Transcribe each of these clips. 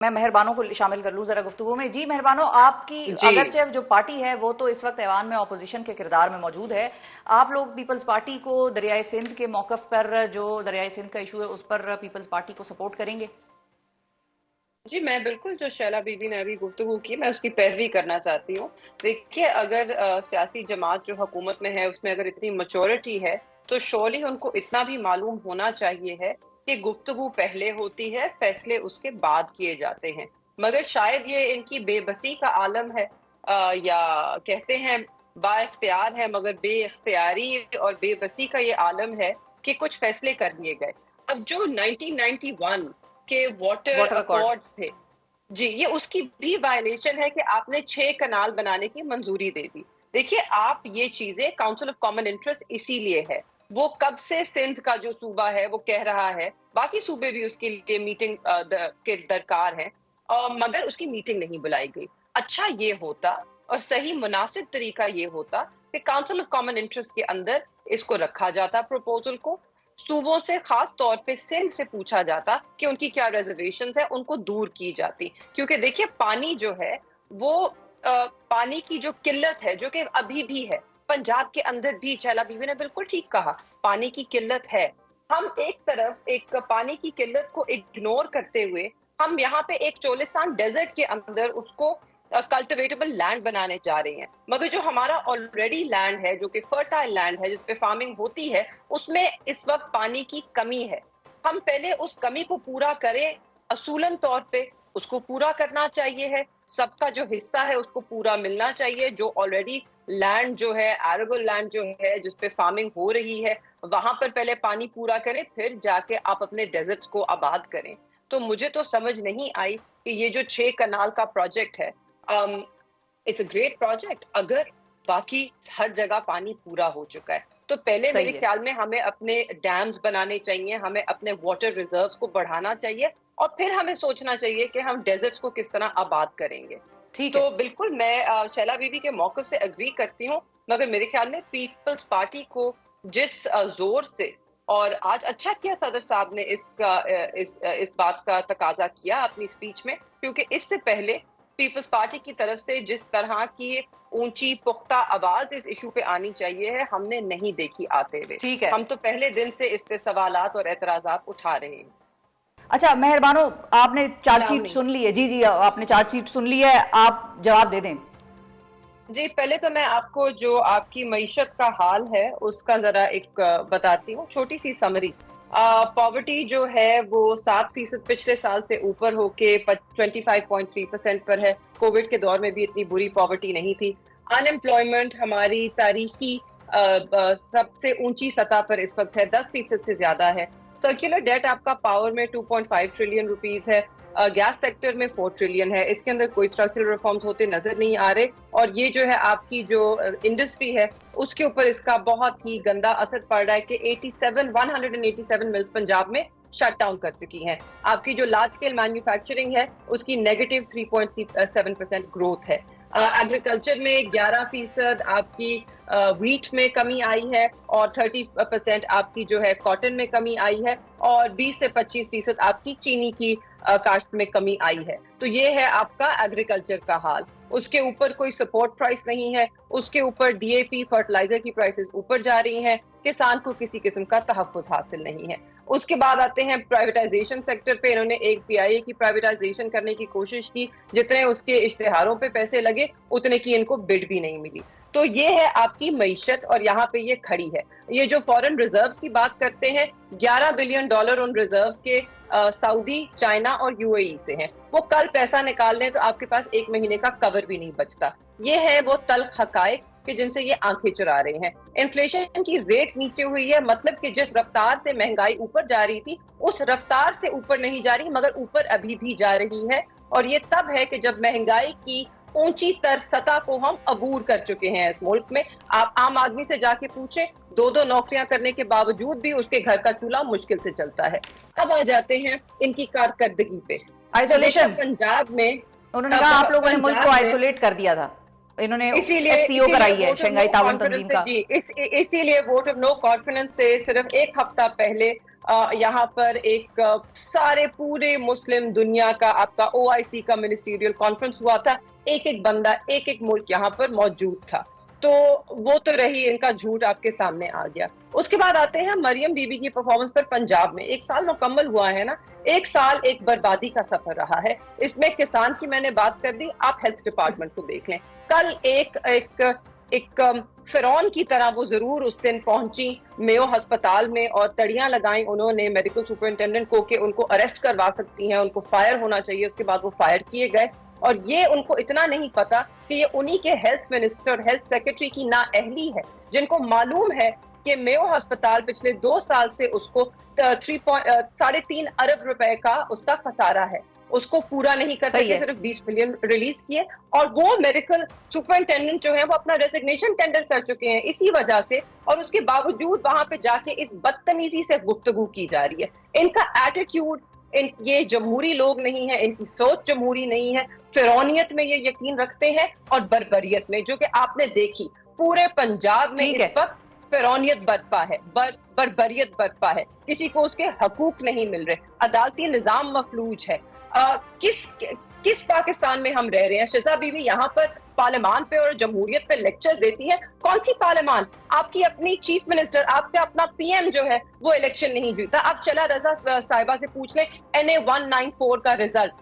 मैं मेहरबानों को शामिल कर लूं जरा गुफ्तगू में। जी मेहरबानों, आपकी जी अगरचे जो पार्टी है वो तो इस वक्त ऐवान में अपोजिशन के किरदार में मौजूद है, आप लोग पीपल्स पार्टी को दरियाए सिंध के मौकफ पर, जो दरियाए सिंध का इशू है उस पर पीपल्स पार्टी को सपोर्ट करेंगे? जी, मैं बिल्कुल जो शैला बीबी ने अभी गुफ्तगू की मैं उसकी पैरवी करना चाहती हूँ। देखिए, अगर सियासी जमात जो हुकूमत में है उसमें अगर इतनी मैच्योरिटी है तो श्योरली उनको इतना भी मालूम होना चाहिए है कि गुफ्तगू पहले होती है, फैसले उसके बाद किए जाते हैं। मगर शायद ये इनकी बेबसी का आलम है, या कहते हैं बाइख्तियार है मगर बेइख्तियारी और बेबसी का ये आलम है कि कुछ फैसले कर लिए गए। अब जो 1991 के वाटर वाटर अकॉर्ड। अकॉर्ड्स थे, जी, ये उसकी भी वायलेशन है कि आपने 6 कनाल बनाने की मंजूरी दे दी। देखिए, आप ये चीजें काउंसिल ऑफ कॉमन इंटरेस्ट इसीलिए है, वो कब से सिंध का जो सूबा है वो कह रहा है, बाकी सूबे भी उसके लिए मीटिंग के दरकार है, मगर उसकी मीटिंग नहीं बुलाई गई। अच्छा ये होता और सही मुनासिब तरीका ये होता कि काउंसिल ऑफ कॉमन इंटरेस्ट के अंदर इसको रखा जाता, प्रपोजल को सूबों से, खास तौर पे सिंध से पूछा जाता कि उनकी क्या रिजर्वेशंस है, उनको दूर की जाती। क्योंकि देखिए, पानी जो है वो पानी की जो किल्लत है, जो कि अभी भी है पंजाब के अंदर भी, चैला बीवी ने बिल्कुल ठीक कहा, पानी की किल्लत है। हम एक तरफ एक पानी की किल्लत को इग्नोर करते हुए हम यहाँ पे एक चोलिस्तान डेजर्ट के अंदर उसको कल्टिवेटेबल लैंड बनाने जा रहे हैं, मगर जो हमारा ऑलरेडी लैंड है, जो कि फर्टाइल लैंड है, जिसपे फार्मिंग होती है, उसमें इस वक्त पानी की कमी है। हम पहले उस कमी को पूरा करें, असूलन तौर पे उसको पूरा करना चाहिए है, सबका जो हिस्सा है उसको पूरा मिलना चाहिए। जो ऑलरेडी लैंड जो है, एरेबल लैंड जो है जिसपे फार्मिंग हो रही है, वहां पर पहले पानी पूरा करें, फिर जाके आप अपने डेजर्ट्स को आबाद करें। तो मुझे तो समझ नहीं आई कि ये जो 6 कनाल का प्रोजेक्ट है, इट्स अ ग्रेट प्रोजेक्ट अगर बाकी हर जगह पानी पूरा हो चुका है तो पहले मेरे ख्याल में हमें अपने डैम्स बनाने चाहिए, हमें अपने वाटर रिजर्व्स को बढ़ाना चाहिए और फिर हमें सोचना चाहिए कि हम डेजर्ट्स को किस तरह आबाद करेंगे। ठीक तो है। बिल्कुल मैं शैला बीबी के मौक़िफ़ से एग्री करती हूँ, मगर मेरे ख्याल में पीपल्स पार्टी को जिस जोर से, और आज अच्छा किया सदर साहब ने इस बात का तकाजा किया अपनी स्पीच में, क्योंकि इससे पहले पीपल्स पार्टी की तरफ से जिस तरह की ऊंची पुख्ता आवाज इस इशू पे आनी चाहिए है, हमने नहीं देखी आते हुए। ठीक है। हम तो पहले दिन से इस पे सवालात और एतराजात उठा रहे हैं। अच्छा मेहरबानों, आपने चार्जशीट सुन ली है? जी जी, आपने चार्जशीट सुन ली है, आप जवाब दे दें। जी, पहले तो मैं आपको जो आपकी मईशत का हाल है उसका जरा एक बताती हूँ, छोटी सी समरी। पॉवर्टी जो है वो 7% पिछले साल से ऊपर होके 25.3% पर है। कोविड के दौर में भी इतनी बुरी पॉवर्टी नहीं थी। अनएम्प्लॉयमेंट हमारी तारीखी सबसे ऊंची सतह पर इस वक्त है, 10% से ज्यादा है। सर्कुलर डेट आपका पावर में 2.5 ट्रिलियन रुपीस है, गैस सेक्टर में 4 ट्रिलियन है। इसके अंदर कोई स्ट्रक्चरल रिफॉर्म्स होते नजर नहीं आ रहे, और ये जो है आपकी जो इंडस्ट्री है उसके ऊपर इसका बहुत ही गंदा असर पड़ रहा है कि 187 मिल्स पंजाब में शट डाउन कर चुकी हैं। आपकी जो लार्ज स्केल मैन्युफैक्चरिंग है उसकी नेगेटिव 3.7% ग्रोथ है। एग्रीकल्चर में 11% आपकी व्हीट में कमी आई है, और 30% आपकी जो है कॉटन में कमी आई है, और 20 से 25% आपकी चीनी की काश्त में कमी आई है। तो ये है आपका एग्रीकल्चर का हाल। उसके ऊपर कोई सपोर्ट प्राइस नहीं है, उसके ऊपर डीएपी फर्टिलाइजर की प्राइसेस ऊपर जा रही हैं, किसान को किसी किस्म का तहफ़्फ़ुज़ हासिल नहीं है। उसके बाद आते हैं प्राइवेटाइजेशन सेक्टर पे। इन्होंने एक पीआईए की प्राइवेटाइजेशन करने की कोशिश की, जितने उसके इश्तिहारों पे पैसे लगे उतने की इनको बिड भी नहीं मिली। तो ये है आपकी मईशत, और यहाँ पे ये खड़ी है। ये जो फॉरेन रिजर्व्स की बात करते हैं, $11 बिलियन उन रिजर्व्स के सऊदी, चाइना और यूएई से हैं। वो कल पैसा निकाल लें तो आपके पास 1 महीने का कवर भी नहीं बचता। ये है वो तल्ख हकायक कि जिनसे ये आंखें चुरा रहे हैं। इन्फ्लेशन की रेट नीचे हुई है, मतलब कि जिस रफ्तार से महंगाई ऊपर जा रही थी उस रफ्तार से ऊपर नहीं जा रही, मगर ऊपर अभी भी जा रही है। और ये तब है कि जब महंगाई की ऊंची तर सतह को हम अबूर कर चुके हैं इस मुल्क में। आप आम आदमी से जाके पूछें, 2-2 नौकरियां करने के बावजूद भी उसके घर का चूल्हा मुश्किल से चलता है। अब आ जाते हैं इनकी कारकर्दगी पे। आइसोलेशन। पंजाब में उन्होंने कहा आप लोगों ने मुल्क को आइसोलेट कर दिया था, इन्होंने एससीओ कराई है शंघाई ताउन तंजीम का। जी, इसीलिए वोट ऑफ नो कॉन्फिडेंस से सिर्फ 1 हफ्ता पहले यहाँ पर एक सारे पूरे मुस्लिम दुनिया का आपका OIC का मिनिस्ट्रियल कॉन्फ्रेंस हुआ था, एक एक बंदा एक एक मुल्क यहाँ पर मौजूद था। तो वो तो रही, इनका झूठ आपके सामने आ गया। उसके बाद आते हैं मरियम बीबी की परफॉर्मेंस पर पंजाब में। 1 साल मुकम्मल हुआ है ना, 1 साल एक बर्बादी का सफर रहा है। इसमें किसान की मैंने बात कर दी, आप हेल्थ डिपार्टमेंट को देख लें। कल एक फिरौन की तरह वो जरूर उस दिन पहुंची मेयो अस्पताल में और तड़ियां लगाई उन्होंने मेडिकल सुपरिटेंडेंट को कि उनको अरेस्ट करवा सकती हैं, उनको फायर होना चाहिए। उसके बाद वो फायर किए गए और ये उनको इतना नहीं पता कि ये उन्हीं के हेल्थ मिनिस्टर, हेल्थ सेक्रेटरी की नाअहली है, जिनको मालूम है कि मेयो अस्पताल पिछले 2 साल से उसको 3.5 अरब रुपए का उसका खसारा है, उसको पूरा नहीं कर सके, सिर्फ 20 मिलियन रिलीज किए। और वो मेडिकल सुपरिटेंडेंट जो है वो अपना रेजिग्नेशन टेंडर कर चुके हैं इसी वजह से, और उसके बावजूद वहां पे जाके इस बदतमीजी से गुफ्तगू की जा रही है। इनका एटीट्यूड, ये जमहूरी लोग नहीं है, इनकी सोच जमहूरी नहीं है, फिरौनियत में ये यकीन रखते हैं और बर्बरियत में, जो कि आपने देखी पूरे पंजाब में इस वक्त फिरौनियत बरपा है, बर्बरियत बरपा है, किसी को उसके हकूक नहीं मिल रहे, अदालती निजाम मफलूज है। किस पाकिस्तान में हम रह रहे हैं? शहज़ाद बीबी यहाँ पर पार्लियामान पे और जमहूरियत पे लेक्चर देती है। कौन सी पार्लियामान? आपकी अपनी चीफ मिनिस्टर, आपका अपना PM जो है वो इलेक्शन नहीं जीता। आप चला रजा साहिबा से पूछ लें NA 194 का रिजल्ट,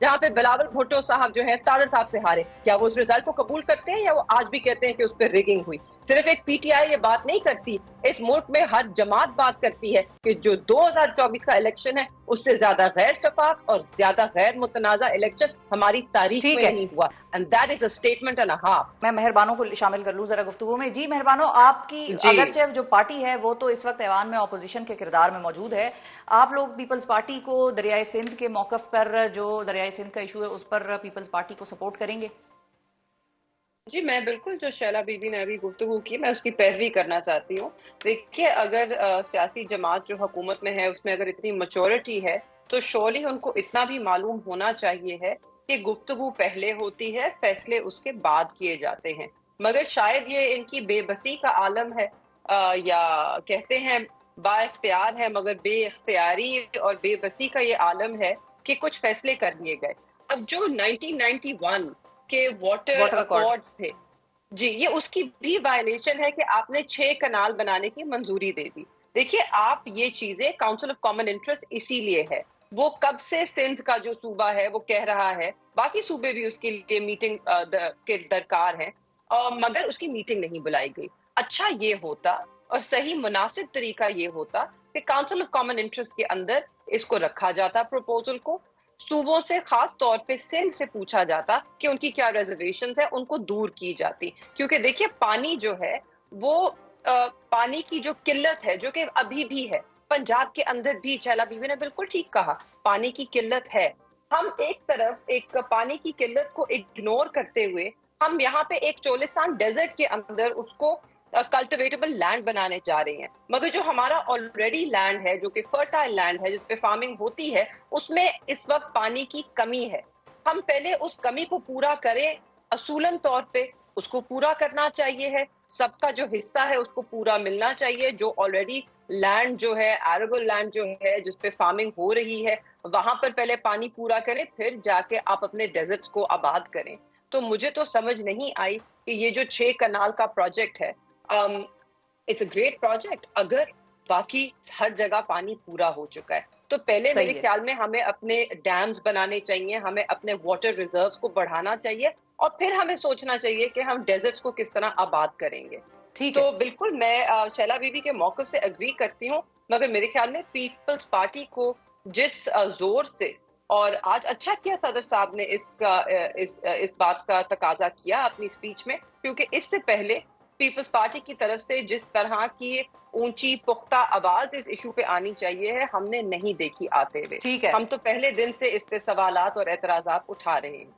जहाँ पे बिलावल भुट्टो साहब जो है तारड़ साहब से हारे, क्या वो उस रिजल्ट को कबूल करते हैं या वो आज भी कहते हैं कि उस पर रिगिंग हुई? सिर्फ एक PTI ये बात नहीं करती, इस मुल्क में हर जमात बात करती है कि जो 2024 का इलेक्शन है उससे ज्यादा गैर शफाफ और ज्यादा गैर मुतनाज़ा इलेक्शन हमारी तारीख में नहीं हुआ, and that is a statement and a half. मैं मेहरबानों को शामिल कर लूं जरा गुफ्तगू में। जी मेहरबानों, आपकी अगरचे जो पार्टी है वो तो इस वक्त ऐवान में ऑपोजिशन के किरदार में मौजूद है, आप लोग पीपल्स पार्टी को दरियाए सिंध के मौकफ पर, जो दरियाए सिंध का इशू है उस पर पीपल्स पार्टी को सपोर्ट करेंगे? जी मैं बिल्कुल, जो शैला बीबी ने अभी गुफ्तगू की मैं उसकी पैरवी करना चाहती हूँ। देखिए, अगर सियासी जमात जो हुकूमत में है उसमें अगर इतनी मैच्योरिटी है तो श्योरली उनको इतना भी मालूम होना चाहिए है कि गुफ्तगू पहले होती है, फैसले उसके बाद किए जाते हैं। मगर शायद ये इनकी बेबसी का आलम है, या कहते हैं बाइख्तियार है मगर बेइख्तियारी और बेबसी का ये आलम है कि कुछ फैसले कर लिए गए। अब जो 1991 के वाटर अकॉर्ड्स थे जी, ये उसकी भी वायलेशन है कि आपने 6 कनाल बनाने की मंजूरी दे दी। देखिए, आप ये चीजें काउंसिल ऑफ कॉमन इंटरेस्ट इसीलिए है, वो कब से सिंध का जो सूबा है वो कह रहा है, बाकी सूबे भी उसके लिए मीटिंग के दरकार है, मगर उसकी मीटिंग नहीं बुलाई गई। अच्छा ये होता और सही मुनासिब तरीका ये होता कि काउंसिल ऑफ कॉमन इंटरेस्ट के अंदर इसको रखा जाता, प्रपोजल को सूबों से, खास तौर पे सिंध से पूछा जाता कि उनकी क्या रिजर्वेशंस है, उनको दूर की जाती। क्योंकि देखिए, पानी जो है वो पानी की जो किल्लत है, जो कि अभी भी है पंजाब के अंदर भी, शैला बीबी ने बिल्कुल ठीक कहा, पानी की किल्लत है। हम एक तरफ एक पानी की किल्लत को इग्नोर करते हुए हम यहाँ पे एक चोलिस्तान डेजर्ट के अंदर उसको कल्टिवेटेबल लैंड बनाने जा रहे हैं, मगर जो हमारा ऑलरेडी लैंड है, जो कि फर्टाइल लैंड है, जिसपे फार्मिंग होती है, उसमें इस वक्त पानी की कमी है। हम पहले उस कमी को पूरा करें, असूलन तौर पे उसको पूरा करना चाहिए है, सबका जो हिस्सा है उसको पूरा मिलना चाहिए। जो ऑलरेडी लैंड जो है, एरेबल लैंड जो है जिसपे फार्मिंग हो रही है, वहां पर पहले पानी पूरा करें, फिर जाके आप अपने डेजर्ट्स को आबाद करें। तो मुझे तो समझ नहीं आई कि ये जो 6 कनाल का प्रोजेक्ट है, इट्स अ ग्रेट प्रोजेक्ट अगर बाकी हर जगह पानी पूरा हो चुका है तो पहले मेरे ख्याल में हमें अपने डैम्स बनाने चाहिए, हमें अपने वाटर रिजर्व्स को बढ़ाना चाहिए और फिर हमें सोचना चाहिए कि हम डेजर्ट्स को किस तरह आबाद करेंगे। तो बिल्कुल मैं शैला बीबी के मौक़िफ़ से एग्री करती हूँ, मगर मेरे ख्याल में पीपल्स पार्टी को जिस जोर से, और आज अच्छा किया सदर साहब ने इस बात का तकाजा किया अपनी स्पीच में, क्योंकि इससे पहले पीपल्स पार्टी की तरफ से जिस तरह की ऊंची पुख्ता आवाज इस इशू पे आनी चाहिए है, हमने नहीं देखी आते हुए। हम तो पहले दिन से इस पे सवालात और एतराजात उठा रहे हैं।